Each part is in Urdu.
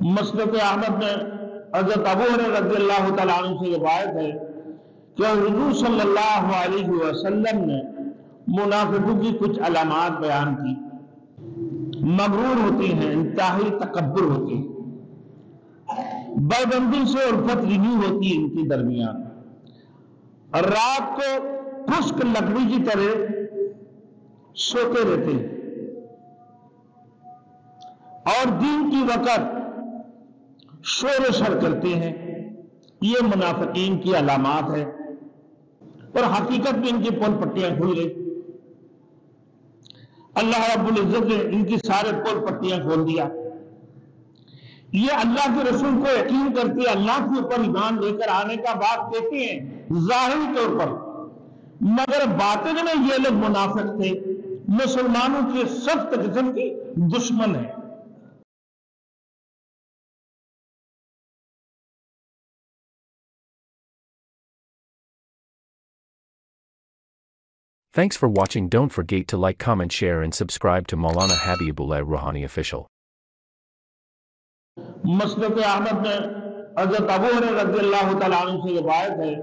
مسند احمد میں حضرت ابو ہریرہ رضی اللہ تعالیٰ عنہ سے روایت ہے کہ حضور صلی اللہ علیہ وسلم نے منافقوں کی کچھ علامات بیان کی۔ مغرور ہوتے ہیں، انتہائی تکبر ہوتے ہیں، بائبندی سے الفت نہیں ہوتی ان کے درمیان، رات کو خشک لکڑی کی طرح سوتے رہتے ہیں، اور دن کی وقت شور و شر کرتے ہیں۔ یہ منافقین کی علامات ہے، اور حقیقت میں ان کی پول پٹیاں کھل گئی۔ اللہ رب العزت نے ان کی سارے پول پٹیاں کھول دیا۔ یہ اللہ کے رسول کو یقین کرتے، اللہ کے اوپر ایمان لے کر آنے کا بات کہتے ہیں ظاہری طور پر، مگر باطن میں یہ لوگ منافق تھے، مسلمانوں کے سخت قسم کی دشمن ہیں۔ Thanks for watching. Don't forget to like, comment, share and subscribe to Maulana Habibullah Rouhani Official. مسند احمد میں حضرت ابو ہریرہ رضی اللہ تعالیٰ عنہ سے روایت ہے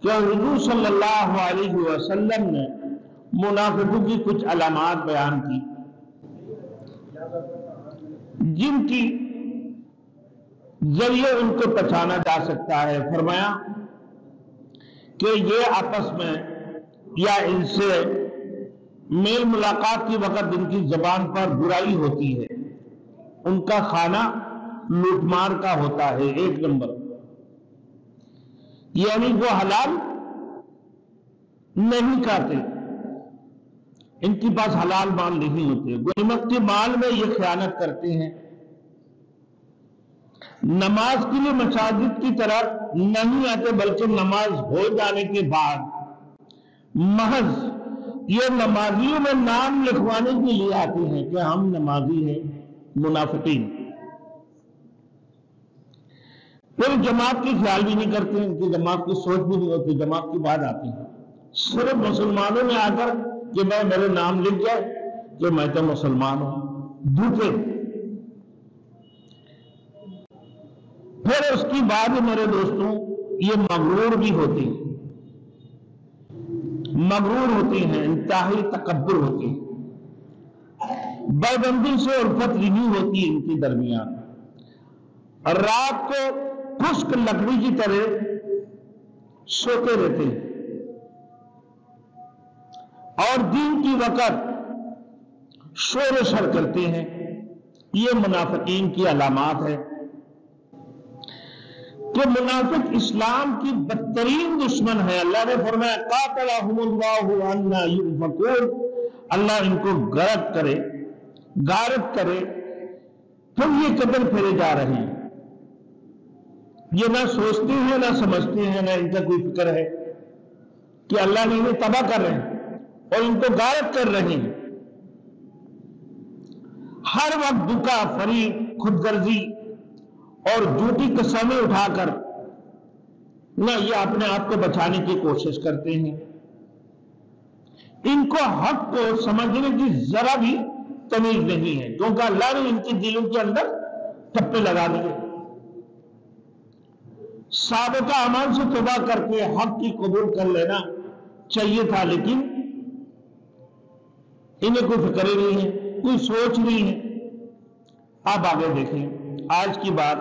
کہ حضور صلی اللہ علیہ وسلم نے منافقوں کی کچھ علامات بیان کی، جن کی ذریعے ان کو پہچانا جا سکتا ہے۔ فرمایا کہ یہ آپس میں یا ان سے میل ملاقات کی وقت ان کی زبان پر برائی ہوتی ہے، ان کا کھانا لوٹ مار کا ہوتا ہے، 1 نمبر، یعنی وہ حلال نہیں کھاتے، ان کے پاس حلال مال نہیں ہوتے، غنیمت کے مال میں یہ خیانت کرتے ہیں، نماز کے لیے مساجد کی طرف نہیں آتے، بلکہ نماز ہو جانے کے بعد محض یہ نمازیوں میں نام لکھوانے کے لیے آتے ہیں کہ ہم نمازی ہیں۔ منافقین پھر جماعت کی خیال بھی نہیں کرتے، ان کی جماعت کی سوچ بھی نہیں ہوتی، جماعت کی بعد آتے ہیں صرف مسلمانوں میں آ کر کہ میرے نام لکھ جائے کہ میں تو مسلمان ہوں، دھوکے۔ پھر اس کی بعد میرے دوستوں یہ مغرور بھی ہوتے ہیں، مغرور ہوتے ہیں، انتہائی تکبر ہوتے ہیں، بائبندی سے الفت نہیں ہوتی ان کے درمیان، رات کو خشک لکڑی کی طرح سوتے رہتے ہیں، اور دن کی وقت شور و شر کرتے ہیں۔ یہ منافقین کی علامات ہے کہ منافق اسلام کی بدترین دشمن ہے۔ اللہ نے فرمایا قاتلہم اللہ انا یؤفکون، اللہ ان کو غارت کرے، پھر یہ قدر پھیرے جا رہے ہیں، یہ نہ سوچتے ہیں نہ سمجھتے ہیں، نہ ان کا کوئی فکر ہے کہ اللہ نے انہیں تباہ کر رہے ہیں اور ان کو غارت کر رہے ہیں۔ ہر وقت دھوکہ، فریب، خود غرضی اور جھوٹی قسمیں اٹھا کر نہ یہ اپنے آپ کو بچانے کی کوشش کرتے ہیں۔ ان کو حق کو سمجھنے کی ذرا بھی تمیز نہیں ہے، کیونکہ اللہ نے ان کے دلوں کے اندر ٹھپے لگا دیے۔ سابقہ اعمال سے توبہ کر کے حق کی قبول کر لینا چاہیے تھا، لیکن انہیں کوئی فکر ہی نہیں ہے، کوئی سوچ نہیں ہے۔ اب آگے دیکھیں آج کی بات،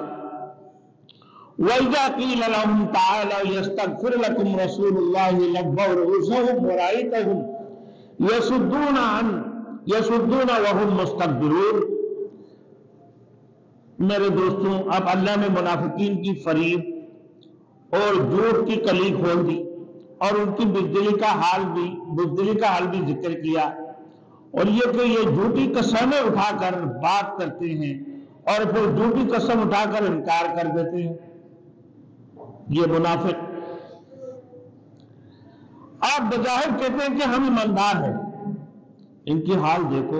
وَإِذَا قِيلَ لَهُمْ تَعَالَوْا يَسْتَغْفِرْ لَكُمْ رَسُولُ اللَّهِ لَوَّوْا رُءُوسَهُمْ وَرَأَيْتَهُمْ يَصُدُّونَ وَهُمْ مُسْتَكْبِرُونَ۔ میرے دوستوں، اب اللہ نے منافقین کی فریب اور جھوٹ کی کلی کھول دی، اور ان کی بزدلی کا حال بھی ذکر کیا، اور یہ کہ یہ جھوٹی قسمیں اٹھا کر بات کرتے ہیں اور پھر جھوٹی قسم اٹھا کر انکار کر دیتے ہیں۔ یہ منافق آپ بظاہر کہتے ہیں کہ ہم ایماندار ہیں، ان کی حال دیکھو،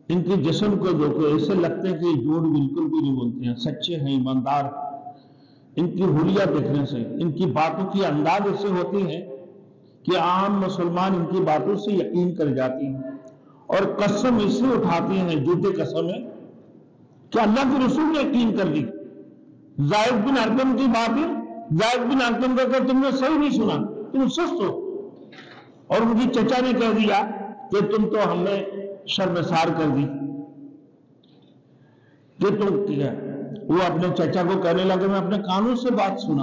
ان کے جسم کو دیکھو، ایسے لگتے ہیں کہ یہ جھوٹ بالکل بھی نہیں بولتے ہیں، سچے ہیں، ایماندار۔ ان کی حلیہ دیکھنے سے، ان کی باتوں کی انداز ایسے ہوتی ہیں کہ عام مسلمان ان کی باتوں سے یقین کر جاتی ہیں، اور قسم اسے اٹھاتی ہیں، جھوٹے قسمیں کہ اللہ کے رسول نے یقین کر لی. زید بن ارقم کی بات ہے. زید بن ارقم کا کہ تم نے صحیح نہیں سنا، تم سست ہو. اور ان کی چچا نے کہہ دیا کہ تم تو ہمیں شرمسار کر دی کہ تم کیا. وہ اپنے چچا کو کہنے لگے میں اپنے کانوں سے بات سنا.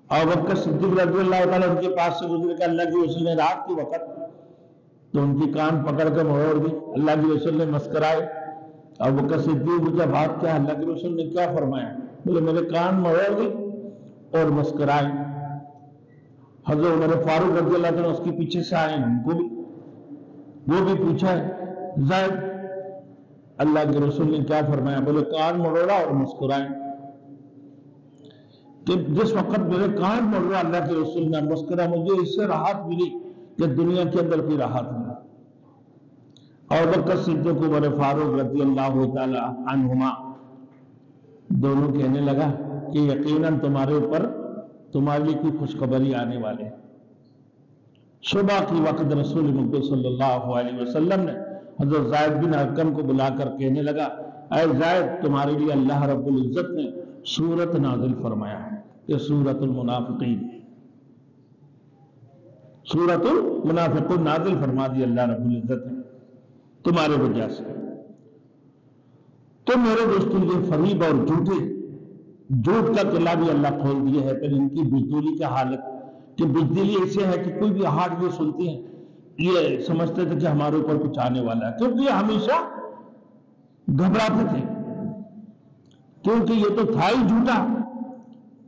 اور ابوبکر صدیق رضی اللہ تعالیٰ ان کے پاس سے گزرے کہ اللہ کے رسول نے رات کے وقت تو ان کی کان پکڑ کے موڑ دی. اللہ کے رسول نے مسکرائے. ابوبکر صدیق پوچھا بات کیا؟ اللہ کے رسول نے کیا فرمایا؟ بولے میرے کان موڑ دی اور مسکرائے. حضرت عمر فاروق رضی اللہ تعالیٰ اس کے پیچھے سے آئے، ان کو بھی وہ بھی پوچھا ہے زید اللہ کے رسول نے کیا فرمایا؟ بولے کان موڑا اور مسکرائے. کہ جس وقت میرے کان موڑا اللہ کے رسول نے مسکرا، مجھے اس سے راحت ملی کہ دنیا کے اندر کوئی راحت ملی. اور ابوبکر صدیق عمر فاروق رضی اللہ تعالی عنہما دونوں کہنے لگا کہ یقیناً تمہارے اوپر تمہارے لیے کوئی خوشخبری آنے والے ہیں. صبح کی وقت رسول مقبول صلی اللہ علیہ وسلم نے حضرت زید بن ارقم کو بلا کر کہنے لگا اے زید تمہارے لیے اللہ رب العزت نے سورت نازل فرمایا ہے، یہ سورت المنافقین، سورت المنافقون نازل فرما دی اللہ رب العزت نے تمہارے وجہ سے. تو میرے دوستوں یہ فریب اور جھوٹ کا قلعہ بھی اللہ کھول دیا ہے. پھر ان کی بزدلی کا حالت کہ بزدلی ایسے ہے کہ کوئی بھی آہٹ یہ سنتے ہیں یہ سمجھتے تھے کہ ہمارے اوپر کچھ آنے والا ہے، کیونکہ یہ ہمیشہ گھبراتے تھے، کیونکہ یہ تو تھا ہی جھوٹا.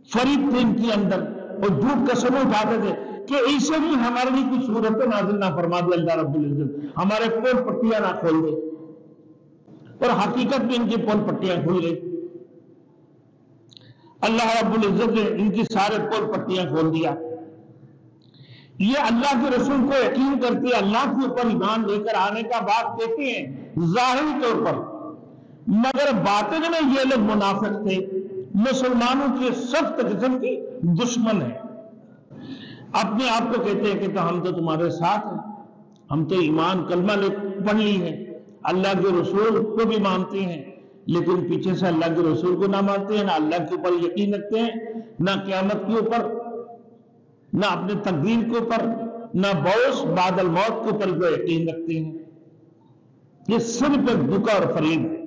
فریب تھے ان کے اندر اور جھوٹ کا سبب اٹھاتے تھے کہ ایسے بھی ہمارے لیے کوئی صورت نازل نہ فرما دے اللہ رب العزت، ہمارے پول پٹیاں نہ کھول دے. اور حقیقت میں ان کی پول پٹیاں کھل گئی. اللہ رب العزت نے ان کی سارے پول پٹیاں کھول دیا. یہ اللہ کے رسول کو یقین کرتے اللہ کے اوپر ایمان لے کر آنے کا بات کہتے ہیں ظاہری طور پر، مگر باطن میں یہ لوگ منافق تھے، مسلمانوں کے سخت قسم کی دشمن ہیں. اپنے آپ کو کہتے ہیں کہ ہم تو تمہارے ساتھ ہیں، ہم تو ایمان کلمہ پڑھ لی ہے، اللہ کے رسول کو بھی مانتے ہیں، لیکن پیچھے سے اللہ کے رسول کو نہ مانتے ہیں، نہ اللہ کے اوپر یقین رکھتے ہیں، نہ قیامت کے اوپر، نہ اپنے تقدیر کے اوپر، نہ بعث بعد الموت کے اوپر جو یقین رکھتے ہیں. یہ صرف ایک دھوکہ اور فریب ہے.